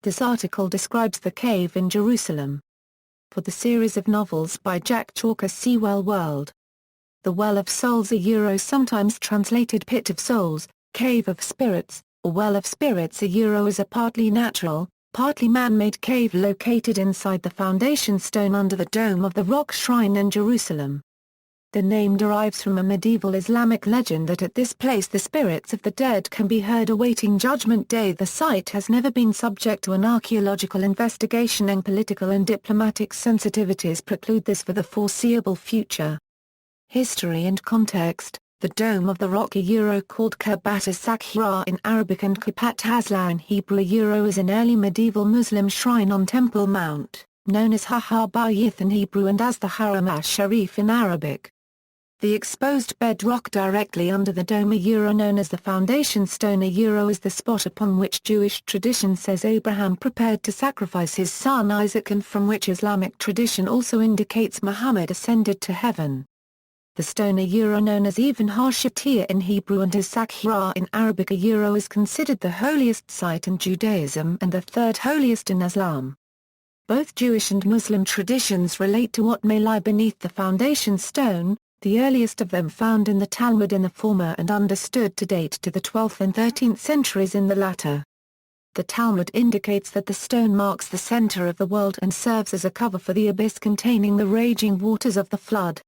This article describes the cave in Jerusalem. For the series of novels by Jack Chalker, see Well World. The Well of Souls, sometimes translated Pit of Souls, Cave of Spirits, or Well of Spirits, is a partly natural, partly man-made cave located inside the foundation stone under the Dome of the Rock shrine in Jerusalem. The name derives from a medieval Islamic legend that at this place the spirits of the dead can be heard awaiting Judgment Day. The site has never been subject to an archaeological investigation, and political and diplomatic sensitivities preclude this for the foreseeable future. History and context: the Dome of the Rock, called Kabat as-Sakhra in Arabic and Kapat Hazla in Hebrew, is an early medieval Muslim shrine on Temple Mount, known as Har Bayith in Hebrew and as the Haram ash-Sharif in Arabic. The exposed bedrock directly under the dome, known as the foundation stone, is the spot upon which Jewish tradition says Abraham prepared to sacrifice his son Isaac, and from which Islamic tradition also indicates Muhammad ascended to heaven. The stone, known as even Har-Shatir in Hebrew and as Sakhra in Arabic, is considered the holiest site in Judaism and the third holiest in Islam. Both Jewish and Muslim traditions relate to what may lie beneath the foundation stone, the earliest of them found in the Talmud in the former and understood to date to the 12th and 13th centuries in the latter. The Talmud indicates that the stone marks the center of the world and serves as a cover for the abyss containing the raging waters of the flood.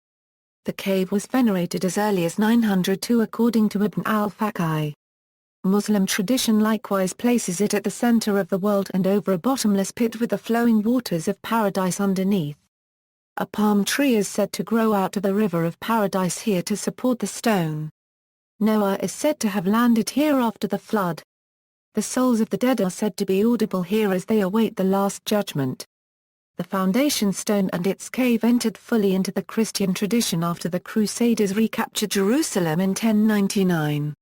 The cave was venerated as early as 902 according to Ibn al-Faqih. Muslim tradition likewise places it at the center of the world and over a bottomless pit with the flowing waters of paradise underneath. A palm tree is said to grow out of the river of paradise here to support the stone. Noah is said to have landed here after the flood. The souls of the dead are said to be audible here as they await the Last Judgment. The foundation stone and its cave entered fully into the Christian tradition after the Crusaders recaptured Jerusalem in 1099.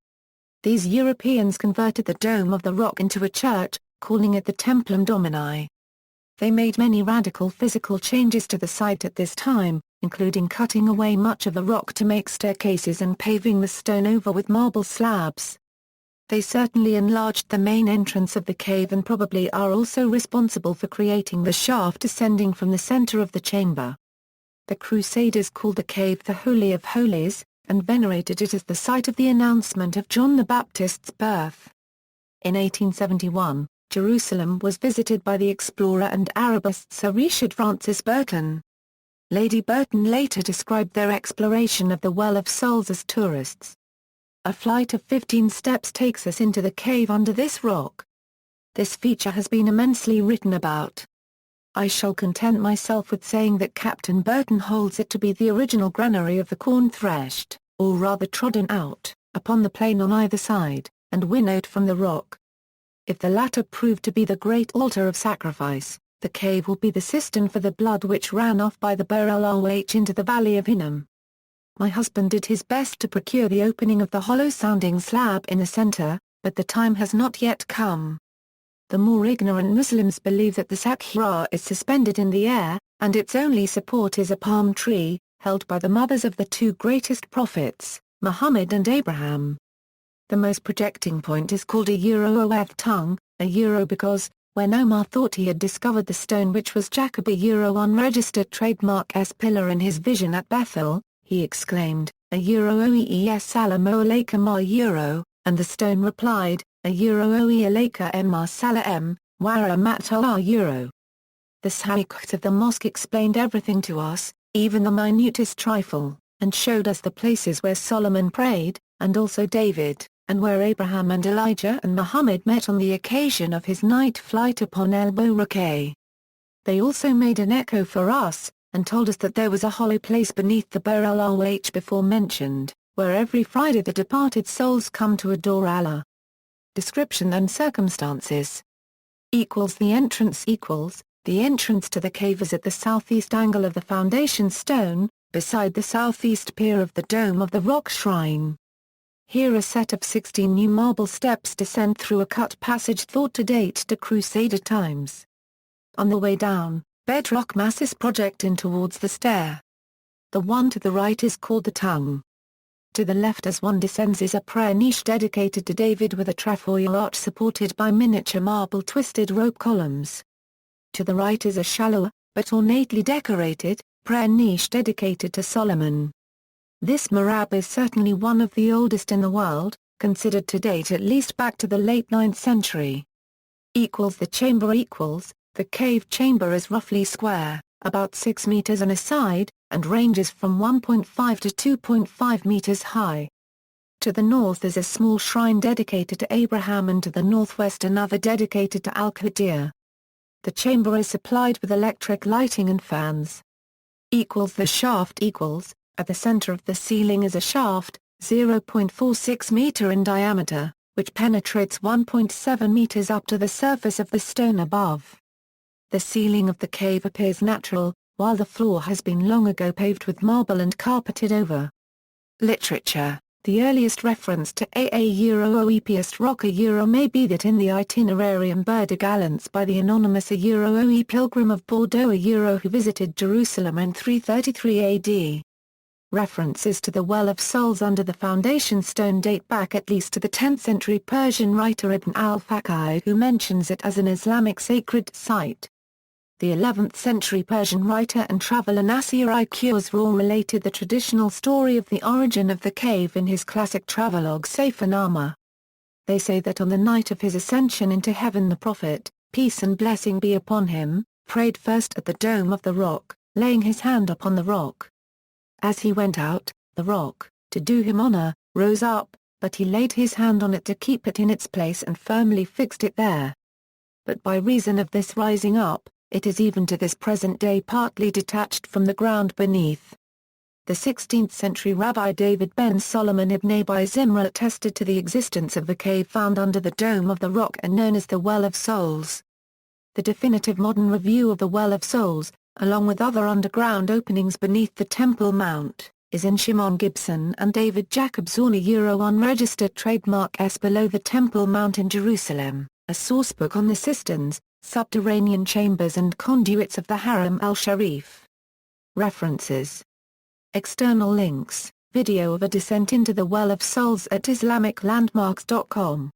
These Europeans converted the Dome of the Rock into a church, calling it the Templum Domini. They made many radical physical changes to the site at this time, including cutting away much of the rock to make staircases and paving the stone over with marble slabs. They certainly enlarged the main entrance of the cave and probably are also responsible for creating the shaft descending from the center of the chamber. The Crusaders called the cave the Holy of Holies, and venerated it as the site of the announcement of John the Baptist's birth. In 1871, Jerusalem was visited by the explorer and Arabist Sir Richard Francis Burton. Lady Burton later described their exploration of the Well of Souls as tourists. A flight of 15 steps takes us into the cave under this rock. This feature has been immensely written about. I shall content myself with saying that Captain Burton holds it to be the original granary of the corn threshed, or rather trodden out, upon the plain on either side, and winnowed from the rock. If the latter proved to be the great altar of sacrifice, the cave will be the cistern for the blood which ran off by the Bir al-Awh into the valley of Hinnom. My husband did his best to procure the opening of the hollow-sounding slab in the center, but the time has not yet come. The more ignorant Muslims believe that the Sakhra is suspended in the air, and its only support is a palm tree, held by the mothers of the two greatest prophets, Muhammad and Abraham. The most projecting point is called a Oeth tongue, because, when Omar thought he had discovered the stone which was Jacob unregistered trademark pillar in his vision at Bethel, he exclaimed, Oes salamo alaykum and the stone replied, Oe alayka emma salam, wara mat'a The Sahih of the mosque explained everything to us, even the minutest trifle, and showed us the places where Solomon prayed, and also David, and where Abraham and Elijah and Muhammad met on the occasion of his night flight upon El Borakeh. They also made an echo for us, and told us that there was a hollow place beneath the Bir al-Awh before mentioned, where every Friday the departed souls come to adore Allah. Description and circumstances. The entrance to the cave is at the southeast angle of the foundation stone, beside the southeast pier of the Dome of the Rock shrine. Here a set of 16 new marble steps descend through a cut passage thought to date to Crusader times. On the way down, bedrock masses project in towards the stair. The one to the right is called the tongue. To the left as one descends is a prayer niche dedicated to David with a trefoil arch supported by miniature marble twisted rope columns. To the right is a shallower, but ornately decorated, prayer niche dedicated to Solomon. This mihrab is certainly one of the oldest in the world, considered to date at least back to the late 9th century. The chamber the cave chamber is roughly square, about 6 meters on a side, and ranges from 1.5 to 2.5 meters high. To the north is a small shrine dedicated to Abraham and to the northwest another dedicated to Al-Qadir. The chamber is supplied with electric lighting and fans. The shaft at the center of the ceiling is a shaft, 0.46 meter in diameter, which penetrates 1.7 meters up to the surface of the stone above. The ceiling of the cave appears natural, while the floor has been long ago paved with marble and carpeted over. Literature. The earliest reference to Oepiest rock may be that in the Itinerarium Burda Galants by the anonymous Oe pilgrim of Bordeaux who visited Jerusalem in 333 AD. References to the Well of Souls under the foundation stone date back at least to the 10th century Persian writer Ibn al-Faqih who mentions it as an Islamic sacred site. The 11th century Persian writer and traveller Nasir I-Khusraw related the traditional story of the origin of the cave in his classic travelogue Safarnama. They say that on the night of his ascension into heaven the Prophet, peace and blessing be upon him, prayed first at the dome of the rock, laying his hand upon the rock. As he went out, the rock, to do him honor, rose up, but he laid his hand on it to keep it in its place and firmly fixed it there. But by reason of this rising up, it is even to this present day partly detached from the ground beneath. The 16th century Rabbi David ben Solomon ibn Abi Zimra attested to the existence of the cave found under the dome of the rock and known as the Well of Souls. The definitive modern review of the Well of Souls, along with other underground openings beneath the Temple Mount, is in Shimon Gibson and David Jacobs' unregistered trademark S Below the Temple Mount in Jerusalem, a sourcebook on the cisterns, subterranean chambers and conduits of the Haram al-Sharif. References. External links, video of a descent into the Well of Souls at IslamicLandmarks.com.